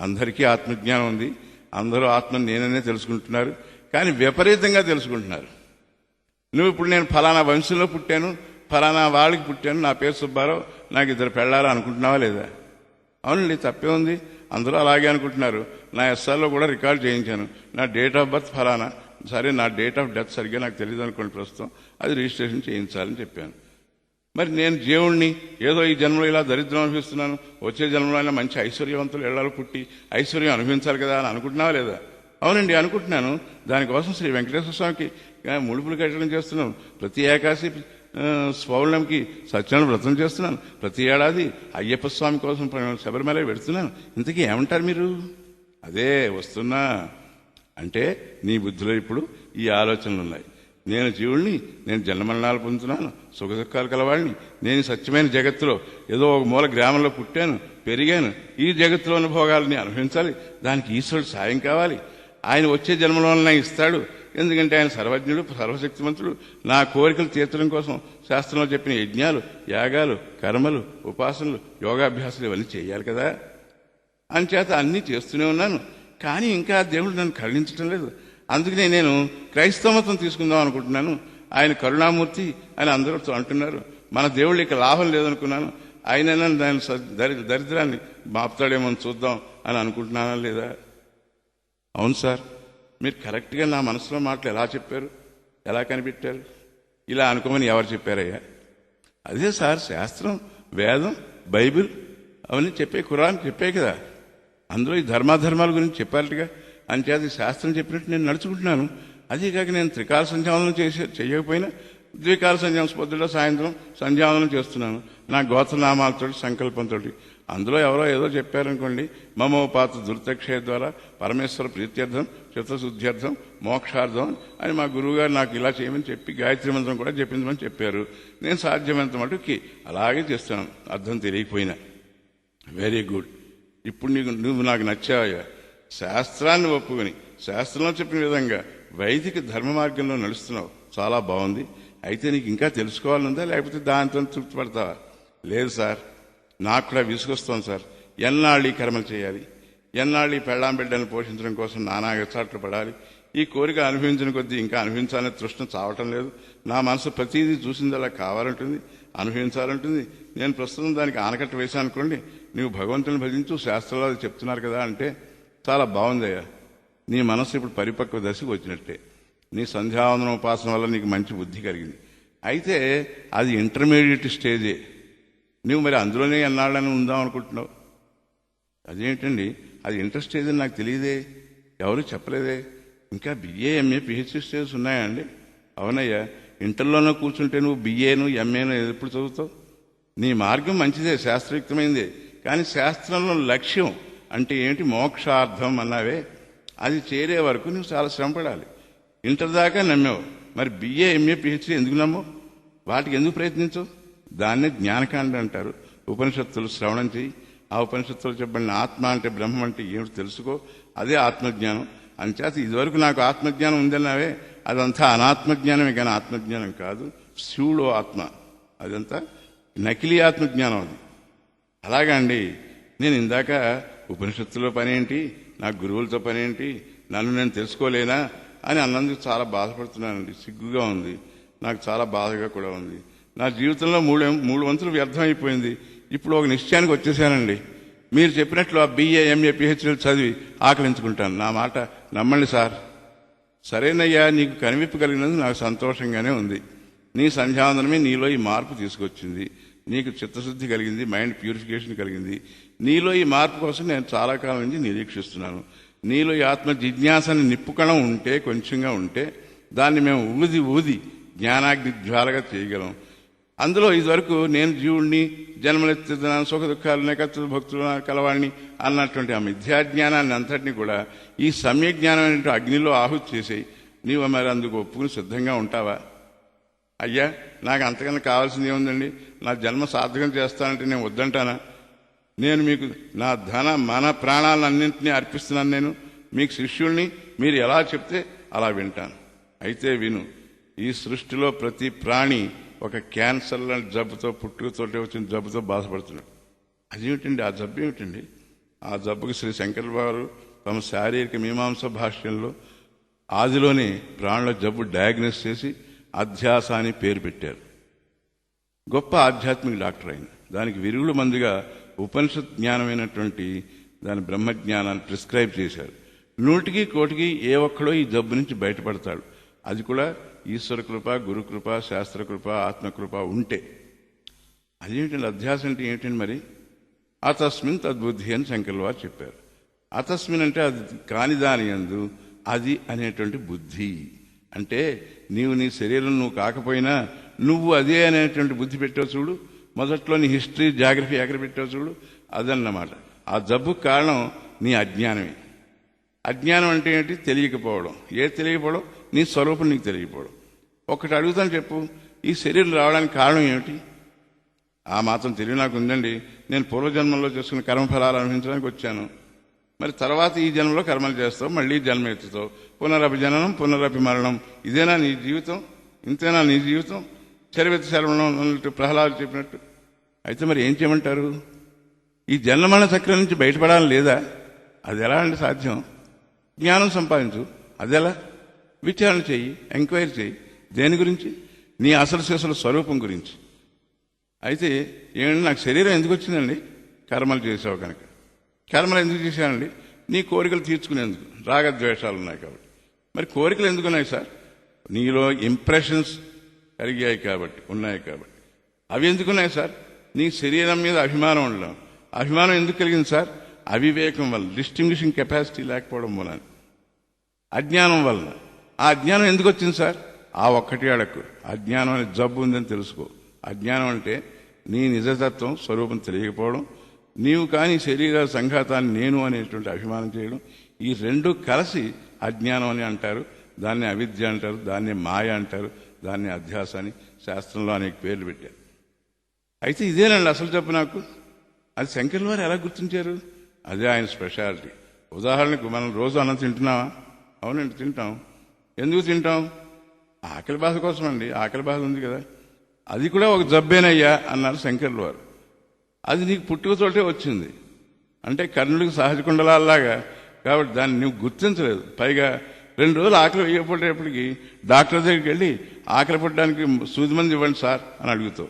అందరికీ ఆత్మజ్ఞానం ఉంది, అందరూ ఆత్మను నేననే తెలుసుకుంటున్నారు, కానీ విపరీతంగా తెలుసుకుంటున్నారు. నువ్వు ఇప్పుడు నేను ఫలానా వంశంలో పుట్టాను, ఫలానా వాళ్ళకి పుట్టాను, నా పేరు సుబ్బారావు, నాకు 2 పెళ్ళాలి అనుకుంటున్నావా లేదా? అవునండి, తప్పే ఉంది, అందరూ అలాగే అనుకుంటున్నారు. నా ఎస్ఆర్లో కూడా రికార్డ్ చేయించాను, నా డేట్ ఆఫ్ బర్త్ ఫలానా, సరే నా డేట్ ఆఫ్ డెత్ సరిగ్గా నాకు తెలియదు అనుకోండి ప్రస్తుతం, అది రిజిస్ట్రేషన్ చేయించాలని చెప్పాను. మరి నేను జీవుణ్ణి, ఏదో ఈ జన్మలో ఇలా దరిద్రం అనిపిస్తున్నాను, వచ్చే జన్మలో అయినా మంచి ఐశ్వర్యవంతులు ఇళ్లలో పుట్టి ఐశ్వర్యం అనుభవించాలి కదా అని అనుకుంటున్నావా లేదా? అవునండి అనుకుంటున్నాను. దానికోసం శ్రీ వెంకటేశ్వర స్వామికి ముడుపులు కట్టడం చేస్తున్నాను, ప్రతి ఏకాశి పౌర్ణమికి సత్యనారాయణ వ్రతం చేస్తున్నాను, ప్రతి ఏడాది అయ్యప్ప స్వామి కోసం శబరిమల పెడుతున్నాను. ఇంతకీ ఏమంటారు మీరు? అదే వస్తున్నా అంటే నీ బుద్ధిలో ఇప్పుడు ఈ ఆలోచనలు ఉన్నాయి. నేను జీవుల్ని, నేను జన్మరణాలు పొందుతున్నాను, సుఖదుఖాలు కలవాడిని, నేను సత్యమైన జగత్తులో ఏదో ఒక మూల గ్రామంలో పుట్టాను, పెరిగాను, ఈ జగత్తులో ఉన్న భోగాలని అనుభవించాలి, దానికి ఈశ్వరుడు సాయం కావాలి, ఆయన వచ్చే జన్మలోనే ఇస్తాడు, ఎందుకంటే ఆయన సర్వజ్ఞుడు, సర్వశక్తిమంతుడు. నా కోరికలు తీర్చడం కోసం శాస్త్రంలో చెప్పిన యజ్ఞాలు, యాగాలు, కర్మలు, ఉపాసనలు, యోగాభ్యాసాలు ఇవన్నీ చేయాలి కదా. అంచేత అన్నీ చేస్తూనే ఉన్నాను, కానీ ఇంకా దేవుడు నన్ను కరుణించడం లేదు. అందుకనే నేను క్రైస్తవ మతం తీసుకుందాం అనుకుంటున్నాను. ఆయన కరుణామూర్తి అని అందరూ అంటున్నారు, మన దేవుళ్ళు ఇక లాభం లేదనుకున్నాను, ఆయన దాని దరిద్రాన్ని మాపుతాడేమో చూద్దాం అని అనుకుంటున్నానా లేదా? అవును సార్, మీరు కరెక్ట్గా నా మనసులో మాటలు ఎలా చెప్పారు, ఎలా కనిపెట్టారు? ఇలా అనుకోమని ఎవరు చెప్పారయ్యా? అదే సార్ శాస్త్రం, వేదం, బైబిల్ అవన్నీ చెప్పే, ఖురాన్ చెప్పే కదా, అందులో ఈ ధర్మాధర్మాల గురించి చెప్పారటగా. అంచేది శాస్త్రం చెప్పినట్టు నేను నడుచుకుంటున్నాను. అదే కాక నేను త్రికాల సంధ్యావనం చేయకపోయినా ద్వికాల సంధ్యావం పొద్దులో సాయంత్రం సంధ్యావనం చేస్తున్నాను, నా గోత్రనామాలతో సంకల్పంతో. అందులో ఎవరో ఏదో చెప్పారనుకోండి, మమోపాత దుర్తక్షయ ద్వారా పరమేశ్వర ప్రీత్యర్థం, చిత్తశుద్ధ్యర్థం, మోక్షార్థం అని మా గురువుగారు నాకు ఇలా చేయమని చెప్పి గాయత్రి మంత్రం కూడా చెప్పించమని చెప్పారు. నేను సాధ్యమైనంత మటుకి అలాగే చేస్తున్నాను, అర్థం తెలియకపోయినా. Very good. ఇప్పుడు నువ్వు నాకు నచ్చావయ్యా. శాస్త్రాన్ని ఒప్పుకొని శాస్త్రంలో చెప్పిన విధంగా వైదిక ధర్మ మార్గంలో నడుస్తున్నావు, చాలా బాగుంది. అయితే నీకు ఇంకా తెలుసుకోవాలనుందా, లేకపోతే దాంతో తృప్తి పడతావా? లేదు సార్, నాకు కూడా విసుగొస్తోంది సార్. ఎన్నాళ్ళు ఈ కర్మలు చేయాలి, ఎన్నాళ్ళు ఈ పెళ్ళాం బిడ్డలను పోషించడం కోసం నానా ఎచ్చాట్లు పడాలి, ఈ కోరిక అనుభవించిన కొద్దీ ఇంకా అనుభవించాలనే తృష్ణ చావటం లేదు. నా మనసు ప్రతిదీ చూసింది అలా కావాలంటుంది, అనుభవించాలంటుంది. నేను ప్రస్తుతం దానికి ఆనకట్ట వేశాను అనుకోండి, నువ్వు భగవంతుని భజించు, శాస్త్రాలు అది చెప్తున్నారు కదా అంటే చాలా బాగుందయ్యా. నీ మనసు ఇప్పుడు పరిపక్వ దశకు వచ్చినట్టే. నీ సంధ్యావందనం ఉపాసన వల్ల నీకు మంచి బుద్ధి కలిగింది. అయితే అది ఇంటర్మీడియట్ స్టేజే. నువ్వు మరి అందులోనే ఎన్నాళ్ళని ఉందాం అనుకుంటున్నావు. అదేంటండి, అది ఇంటర్ స్టేజ్ అని నాకు తెలియదే, ఎవరు చెప్పలేదే. ఇంకా బిఏ, ఎంఏ, పిహెచ్డి స్టేజ్ ఉన్నాయండి? అవునయ్యా, ఇంటర్లోనూ కూర్చుంటే నువ్వు బిఏను, ఎంఏను ఎప్పుడు చదువుతావు? నీ మార్గం మంచిదే, శాస్త్రయుక్తమైందే, కానీ శాస్త్రంలో లక్ష్యం అంటే ఏంటి? మోక్షార్థం అన్నావే, అది చేరే వరకు నువ్వు చాలా శ్రమపడాలి. ఇంటర్ దాకా నమ్మావు, మరి బిఏ, ఎంఏ, పిహెచ్డి ఎందుకు నమ్మవు? వాటికి ఎందుకు ప్రయత్నించవు? దాన్నే జ్ఞానకాండ అంటారు. ఉపనిషత్తులు శ్రవణం చెయ్యి, ఆ ఉపనిషత్తులు చెప్పబడిన ఆత్మ అంటే బ్రహ్మం అంటే ఏమిటి తెలుసుకో, అదే ఆత్మజ్ఞానం. అంచేత ఇదివరకు నాకు ఆత్మజ్ఞానం ఉందన్నావే, అదంతా అనాత్మజ్ఞానమే కానీ ఆత్మజ్ఞానం కాదు, శివుడు ఆత్మ, అదంతా నకిలీ ఆత్మజ్ఞానం అది. అలాగా అండి, నేను ఇందాక ఉపనిషత్తులో పనేంటి, నా గురువులతో పనేంటి, నన్ను నేను తెలుసుకోలేనా అని అన్నందుకు చాలా బాధపడుతున్నానండి, సిగ్గుగా ఉంది. నాకు చాలా బాధగా కూడా ఉంది. నా జీవితంలో మూడు వంతులు వ్యర్థమైపోయింది. ఇప్పుడు ఒక నిశ్చయానికి వచ్చేసానండి. మీరు చెప్పినట్లు ఆ BA, MA, PhD చదివి ఆకలించుకుంటాను. నా మాట నమ్మండి సార్. సరేనయ్యా, నీకు కనివిప్పు కలిగినందుకు నాకు సంతోషంగానే ఉంది. నీ సంధ్యావందనమే నీలో ఈ మార్పు తీసుకొచ్చింది. నీకు చిత్తశుద్ధి కలిగింది, మైండ్ ప్యూరిఫికేషన్ కలిగింది. నీలో ఈ మార్పు కోసం నేను చాలా కాలం నుంచి నిరీక్షిస్తున్నాను. నీలో ఈ ఆత్మ జిజ్ఞాసని నిప్పుకణం ఉంటే, కొంచెంగా ఉంటే, దాన్ని మేము ఊది జ్ఞానాగ్ని జ్వాలగా చేయగలం. అందులో ఇదివరకు నేను జీవుణ్ణి, జన్మలెత్తుతున్నాను, సుఖ దుఃఖాలు, నెకత్తులు, భక్తులు కలవాణ్ణి అన్నటువంటి ఆ మిథ్యాజ్ఞానాన్ని అంతటినీ కూడా ఈ సమ్యక్ జ్ఞానమైన అగ్నిలో ఆహుతి చేసేయి. నీవు మరి అందుకు ఒప్పుకుని సిద్ధంగా ఉంటావా? అయ్యా, నాకు అంతకన్నా కావాల్సింది ఏముందండి? నా జన్మ సార్థకం చేస్తానంటే నేను వద్దంటానా? నేను మీకు నా ధన మన ప్రాణాలన్నింటినీ అర్పిస్తున్నాను. నేను మీకు శిష్యుల్ని. మీరు ఎలా చెప్తే అలా వింటాను. అయితే విను, ఈ సృష్టిలో ప్రతి ప్రాణి ఒక క్యాన్సర్ లాంటి జబ్బుతో, పుట్టుకతోటే వచ్చిన జబ్బుతో బాధపడుతున్నాడు. అదేమిటండి? ఆ జబ్బు ఏమిటండి? ఆ జబ్బుకి శ్రీ శంకర్ వారు తమ శారీరక మీమాంస భాష్యంలో ఆదిలోనే ప్రాణుల జబ్బు డయాగ్నోస్ చేసి అధ్యాస అని పేరు పెట్టారు. గొప్ప ఆధ్యాత్మిక డాక్టర్ ఆయన. దానికి విరుగుడు మందుగా ఉపనిషత్ జ్ఞానమైనటువంటి దాని బ్రహ్మజ్ఞానాన్ని ప్రిస్క్రైబ్ చేశారు. 100కి 1 ఏ ఒక్కడో ఈ జబ్బు నుంచి బయటపడతాడు. అది కూడా ఈశ్వర కృప, గురుకృప, శాస్త్రకృప, ఆత్మకృప ఉంటే. అదేమిటండి అధ్యాస అంటే ఏమిటండి? మరి అతస్మిన్ తద్బుద్ధి అని శంకర్ల వారు చెప్పారు. అతస్మిన్ అంటే అది కాని దాని యందు అది అనేటువంటి బుద్ధి. అంటే నీవు నీ శరీరం నువ్వు కాకపోయినా నువ్వు అదే అనేటువంటి బుద్ధి పెట్టావు చూడు. మొదట్లో నీ హిస్టరీ, జాగ్రఫీ ఎక్కడ పెట్టావు చూడు, అదన్నమాట. ఆ జబ్బుకు కారణం నీ అజ్ఞానమే. అజ్ఞానం అంటే ఏంటి? తెలియకపోవడం. తెలియకపోవడం? నీ స్వరూపం నీకు తెలియకపోవడం. ఒకటి అడుగుతాను, చెప్పు. ఈ శరీరం రావడానికి కారణం ఏమిటి? ఆ మాత్రం తెలివి నాకు ఉందండి. నేను పూర్వజన్మలో చేసుకున్న కర్మఫలాలు అనుభవించడానికి వచ్చాను. మరి తర్వాత ఈ జన్మలో కర్మలు చేస్తావు, మళ్ళీ జన్మ ఎత్తుతావు. పునరపి జననం, పునరపి మరణం. ఇదేనా నీ జీవితం? ఇంతేనా నీ జీవితం? చరివెత్తి శరవణం అన్నట్టు ప్రహ్లాదు చెప్పినట్టు. అయితే మరి ఏం చేయమంటారు? ఈ జన్మమరణ చక్రం నుంచి బయటపడాలని లేదా? అది ఎలా అండి సాధ్యం? జ్ఞానం సంపాదించు. అదెలా? విచారణ చెయ్యి, ఎంక్వైరీ చెయ్యి. దేని గురించి? నీ అసలు శేషుల స్వరూపం గురించి. అయితే ఏమండి, నాకు శరీరం ఎందుకు వచ్చిందండి? కర్మలు చేసావు కనుక. కర్మలు ఎందుకు చేశానండి? నీ కోరికలు తీర్చుకునేందుకు. రాగద్వేషాలు ఉన్నాయి కాబట్టి. మరి కోరికలు ఎందుకున్నాయి సార్? నీలో ఇంప్రెషన్స్ కలిగాయి కాబట్టి, ఉన్నాయి కాబట్టి. అవి ఎందుకున్నాయి సార్? నీ శరీరం మీద అభిమానం ఉండడం. అభిమానం ఎందుకు కలిగింది సార్? అవివేకం వల్ల, డిస్టింగ్విషింగ్ కెపాసిటీ లేకపోవడం వలన, అజ్ఞానం వలన. ఆ అజ్ఞానం ఎందుకు వచ్చింది సార్? ఆ ఒక్కటి అడక్కు. అజ్ఞానం అనే జబ్బు ఉందని తెలుసుకో. అజ్ఞానం అంటే నీ నిజతత్వం, స్వరూపం తెలియకపోవడం, నీవు కాని శరీర సంఘాతాన్ని నేను అనేటువంటి అభిమానం చేయడం. ఈ రెండు కలిసి అజ్ఞానం అని అంటారు. దాన్ని అవిద్య అంటారు, దాన్ని మాయ అంటారు, దాన్ని అధ్యాస అని శాస్త్రంలో అనేక పేర్లు పెట్టారు. అయితే ఇదేనండి అసలు జబ్బు నాకు. అది శంకర్ల వారు ఎలా గుర్తించారు? అదే ఆయన స్పెషాలిటీ. ఉదాహరణకు మనం రోజు అన్నం తింటున్నావా? అవునండి, తింటాం. ఎందుకు తింటాం? ఆకలి బాధ కోసం అండి. ఆకలి బాధ ఉంది కదా, అది కూడా ఒక జబ్బేనయ్యా అన్నారు శంకర్ల వారు. అది నీకు పుట్టుకతోటే వచ్చింది. అంటే కర్ణుడికి సహజ కుండలాల్లాగా. కాబట్టి దాన్ని నువ్వు గుర్తించలేదు. పైగా 2 రోజులు ఆకలి వేయకపోయేటప్పటికి డాక్టర్ దగ్గరికి వెళ్ళి ఆకలి పడడానికి సూది మంది ఇవ్వండి సార్ అని అడుగుతావు.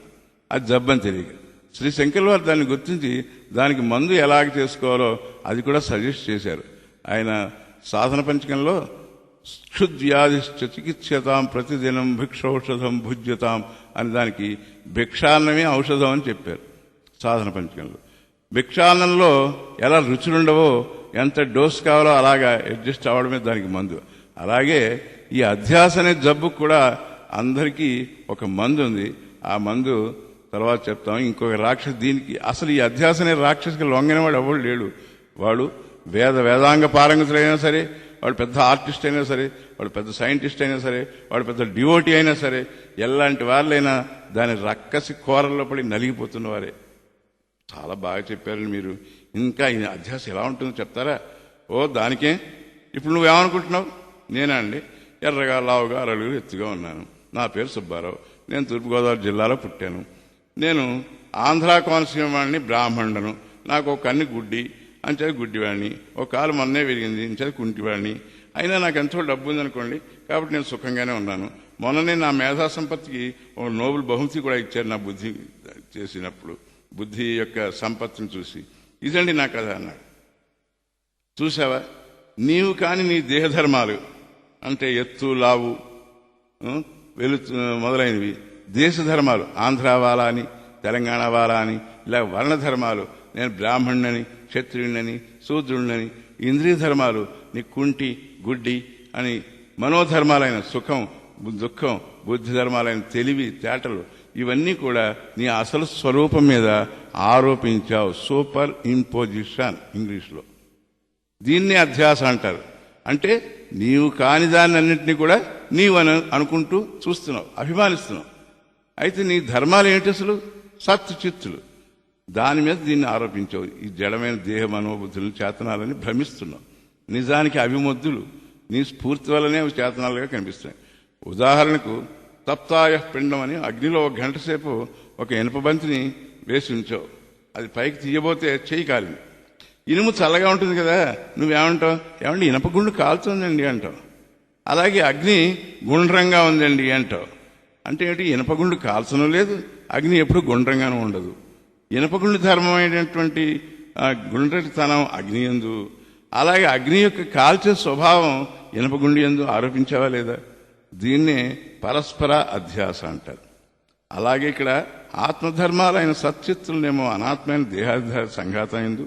అది జబ్బని తెలియక శ్రీ శంకర్ల వారు దాన్ని గుర్తించి దానికి మందు ఎలాగ చేసుకోవాలో అది కూడా సజెస్ట్ చేశారు. ఆయన సాధన పంచకంలో క్షుద్వ్యాధిశ్చ చికిత్సతాం ప్రతిదినం భిక్షౌషధం భుజ్యతాం అని దానికి భిక్షాన్నమే ఔషధం అని చెప్పారు సాధన పంచకంలో. భిక్షాన్నంలో ఎలా రుచులుండవో, ఎంత డోస్ కావాలో అలాగా అడ్జస్ట్ అవ్వడమే దానికి మందు. అలాగే ఈ అధ్యాస అనే జబ్బుకు కూడా అందరికీ ఒక మందు ఉంది. ఆ మందు తర్వాత చెప్తాం. ఇంకొక రాక్షసు దీనికి అసలు ఈ అధ్యాస అనే రాక్షసుకి లొంగనివాడు ఎవడు లేడు. వాడు వేదాంగ పారంగతులైనా సరే, వాడు పెద్ద ఆర్టిస్ట్ అయినా సరే, వాడు పెద్ద సైంటిస్ట్ అయినా సరే, వాడు పెద్ద డివోటీ అయినా సరే, ఎలాంటి వాళ్ళైనా దాని రక్కసి కోరల్లో పడి నలిగిపోతున్న వారే. చాలా బాగా చెప్పారు మీరు. ఇంకా ఈ అధ్యాస ఎలా ఉంటుందో చెప్తారా? ఓ దానికే. ఇప్పుడు నువ్వేమనుకుంటున్నావు? నేనా అండి, ఎర్రగా లావుగా అరలుగా ఎత్తుగా ఉన్నాను. నా పేరు సుబ్బారావు. నేను తూర్పుగోదావరి జిల్లాలో పుట్టాను. నేను ఆంధ్ర కోనసీమ వాడిని, బ్రాహ్మణుడను. నాకు ఒక కన్ను గుడ్డి అంచేది గుడ్డివాడిని, ఒక కాలు మొన్నే విరిగింది అంచేది కుంటివాడిని. అయినా నాకు ఎంతో డబ్బు ఉందనుకోండి, కాబట్టి నేను సుఖంగానే ఉన్నాను. మొన్ననే నా మేధా సంపత్తికి ఒక నోబెల్ బహుమతి కూడా ఇచ్చారు, నా బుద్ధి చేసినప్పుడు బుద్ధి యొక్క సంపత్తిని చూసి. ఇదండి నా కథ అన్నాడు. చూసావా, నీవు కాని నీ దేహధర్మాలు అంటే ఎత్తు లావు వెలుతు మొదలైనవి దేశ ధర్మాలు, ఆంధ్ర వాలా అని తెలంగాణ వాలా అని ఇలా వర్ణ ధర్మాలు, నేను బ్రాహ్మణుని క్షత్రియుణ్ణని శూద్రుణ్ణని, ఇంద్రియ ధర్మాలు నీ కుంటి గుడ్డి అని, మనోధర్మాలైన సుఖం దుఃఖం, బుద్ధి ధర్మాలైన తెలివి తేటలు, ఇవన్నీ కూడా నీ అసలు స్వరూపం మీద ఆరోపించావు. సూపర్ ఇంపోజిషన్ ఇంగ్లీష్లో. దీన్ని అధ్యాస అంటారు. అంటే నీవు కాని దాన్ని అన్నింటినీ కూడా నీవు అనుకుంటూ చూస్తున్నావు, అభిమానిస్తున్నావు. అయితే నీ ధర్మాలు ఏంటి అసలు? సత్ చిత్తులు. దాని మీద దీన్ని ఆరోపించావు. ఈ జడమైన దేహ మనోబుద్ధులను చేతనాలని భ్రమిస్తున్నావు. నిజానికి అభిమొద్దులు నీ స్ఫూర్తి వల్లనే అవి చేతనాలుగా కనిపిస్తున్నాయి. ఉదాహరణకు తప్తాయ పిండం అని అగ్నిలో 1 గంట సేపు ఒక ఇనుప బంతిని వేసి ఉంచావు. అది పైకి తీయబోతే చెయ్యి కాలింది. ఇనుము చల్లగా ఉంటుంది కదా, నువ్వేమంటావు? ఏమండి ఇనప గుండు కాలుతుందండి అంటావు. అలాగే అగ్ని గుండ్రంగా ఉందండి అంటావు. అంటే ఏంటి? ఇనపగుండు కాల్చడం లేదు, అగ్ని ఎప్పుడు గుండ్రంగానూ ఉండదు. ఇనపగుండు ధర్మమైనటువంటి గుండ్రటితనం అగ్ని యందు, అలాగే అగ్ని యొక్క కాల్చే స్వభావం ఇనపగుండు యందు ఆరోపించావా లేదా? దీన్నే పరస్పర అధ్యాస అంటారు. అలాగే ఇక్కడ ఆత్మధర్మాలైన సత్చిత్తులనేమో అనాత్మైన దేహాది సంఘాతం ఎందు,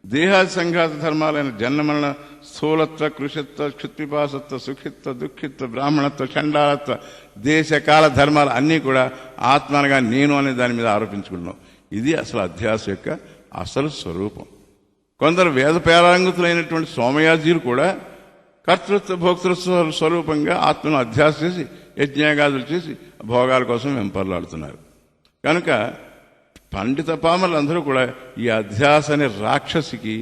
దేహాది సంఘాత ధర్మాలైన జన్మరణ స్థూలత్వ కృషత్వ క్షుత్పిపాసత్వ సుఖిత్వ దుఃఖిత్వ బ్రాహ్మణత్వ చండాలత్వ దేశకాల ధర్మాలు అన్నీ కూడా ఆత్మ అనగా నేను అనే దాని మీద ఆరోపించుకుంటున్నాం. ఇది అసలు అధ్యాస యొక్క అసలు స్వరూపం. కొందరు వేద పేరాంగుతులైనటువంటి సోమయాజీలు కూడా కర్తృత్వ భోక్తృత్వ స్వరూపంగా ఆత్మను అధ్యాస చేసి యజ్ఞాగాదులు చేసి భోగాల కోసం వెంపర్లాడుతున్నారు. కనుక పండిత పామరులందరూ కూడా ఈ అధ్యాస అనే రాక్షసికి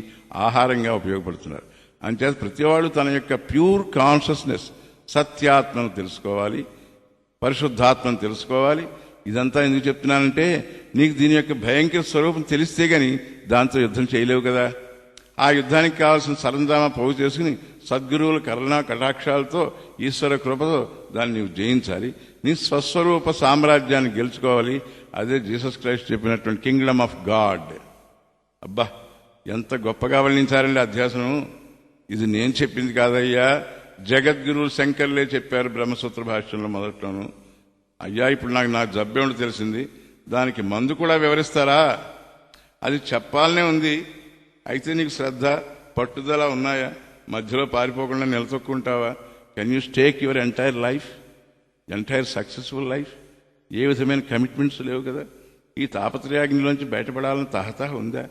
ఆహారంగా ఉపయోగపడుతున్నారు. అంచేత ప్రతివాడు తన యొక్క ప్యూర్ కాన్షియస్నెస్ సత్యాత్మను తెలుసుకోవాలి, పరిశుద్ధాత్మను తెలుసుకోవాలి. ఇదంతా ఎందుకు చెప్తున్నానంటే నీకు దీని యొక్క భయంకర స్వరూపం తెలిస్తే గాని దాంతో యుద్ధం చేయలేవు కదా. ఆ యుద్ధానికి కావాల్సిన సరంజామా పోగు చేసుకుని సద్గురువుల కరుణా కటాక్షాలతో ఈశ్వర కృపతో దాన్ని నీవు జయించాలి. నీ స్వస్వరూప సామ్రాజ్యాన్ని గెలుచుకోవాలి. అదే జీసస్ క్రైస్ట్ చెప్పినటువంటి కింగ్డమ్ ఆఫ్ గాడ్. అబ్బా, ఎంత గొప్పగా వర్ణించారండి అధ్యాసనం. ఇది నేను చెప్పింది కాదయ్యా, జగద్గురువులు శంకర్లే చెప్పారు బ్రహ్మసూత్ర భాష్యంలో మొదట్లోను. అయ్యా, ఇప్పుడు నాకు జబ్బేమిటో తెలిసింది, దానికి మందు కూడా వివరిస్తారా? అది చెప్పాలనే ఉంది. అయితే నీకు శ్రద్ధ పట్టుదల ఉన్నాయా? మధ్యలో పారిపోకుండా నిలతొక్కుంటావా? Can you stake your entire life, entire successful life? ఏ విధమైన కమిట్మెంట్స్ లేవు కదా. ఈ తాపత్రయాగ్నిలోంచి బయటపడాలని తహతహ ఉందా?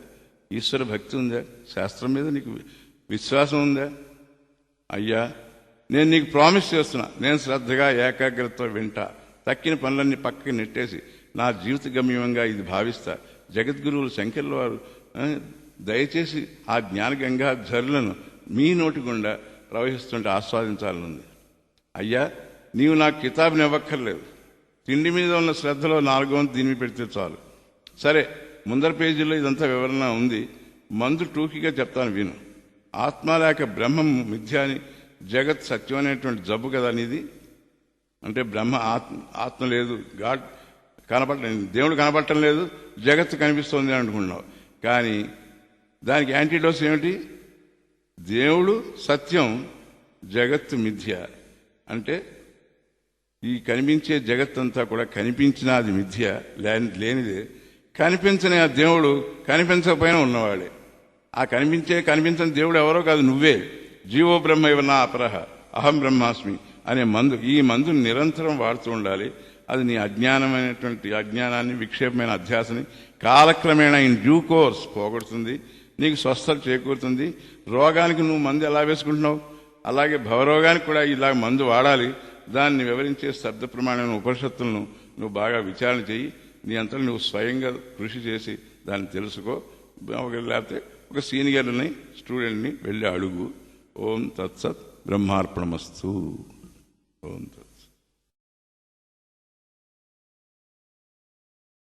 ఈశ్వర భక్తి ఉందా? శాస్త్రం మీద నీకు విశ్వాసం ఉందా? అయ్యా, నేను నీకు ప్రామిస్ చేస్తున్నా, నేను శ్రద్ధగా ఏకాగ్రతతో వింటా, తక్కిన పనులన్నీ పక్కకి నెట్టేసి నా జీవిత గమ్యంగా ఇది భావిస్తా. జగద్గురువులు శంకర్ల వారు దయచేసి ఆ జ్ఞానగంగా ఝరులను మీ నోటి గుండా ప్రవహిస్తుంటే ఆస్వాదించాలనుంది. అయ్యా, నీవు నాకు కితాబుని ఇవ్వక్కర్లేదు, తిండి మీద ఉన్న శ్రద్ధలో 4వ వంతు దీని మీద పెడితే చాలు. సరే, ముందర పేజీలో ఇదంతా వివరణ ఉంది. మందు టూకీగా చెప్తాను విను. ఆత్మ లేక బ్రహ్మం మిథ్య అని, జగత్ సత్యం అనేటువంటి జబ్బు కదా నీది. అంటే బ్రహ్మ ఆత్మ లేదు, గాడ్ దేవుడు కనపడటం లేదు, జగత్తు కనిపిస్తోంది అని అనుకుంటున్నావు. కానీ దానికి యాంటీడోస్ ఏమిటి? దేవుడు సత్యం, జగత్తు మిథ్య. అంటే ఈ కనిపించే జగత్తంతా కూడా కనిపించిన అది మిథ్య, లేనిదే. కనిపించని ఆ దేవుడు కనిపించకపోయినా ఉన్నవాడే. ఆ కనిపించని దేవుడు ఎవరో కాదు, నువ్వే. జీవో బ్రహ్మ ఇవ నా అపరహ అహం బ్రహ్మాస్మి అనే మందు, ఈ మందుని నిరంతరం వాడుతూ ఉండాలి. అది నీ అజ్ఞానాన్ని విక్షేపమైన అధ్యాసని కాలక్రమేణా ఇన్ డ్యూ కోర్స్ పోగొడుతుంది, నీకు స్వస్థత చేకూరుతుంది. రోగానికి నువ్వు మందు ఎలా వేసుకుంటున్నావు, అలాగే భవరోగానికి కూడా ఇలా మందు వాడాలి. దాన్ని వివరించే శబ్ద ప్రమాణమైన ఉపనిషత్తులను నువ్వు బాగా విచారణ చెయ్యి. నీ అంతా నువ్వు స్వయంగా కృషి చేసి దాన్ని తెలుసుకో. లేకపోతే ఒక సీనియర్ని స్టూడెంట్ని వెళ్ళి అడుగు. ఓం తత్సత్ బ్రహ్మార్పణమస్తు. ఓం తత్.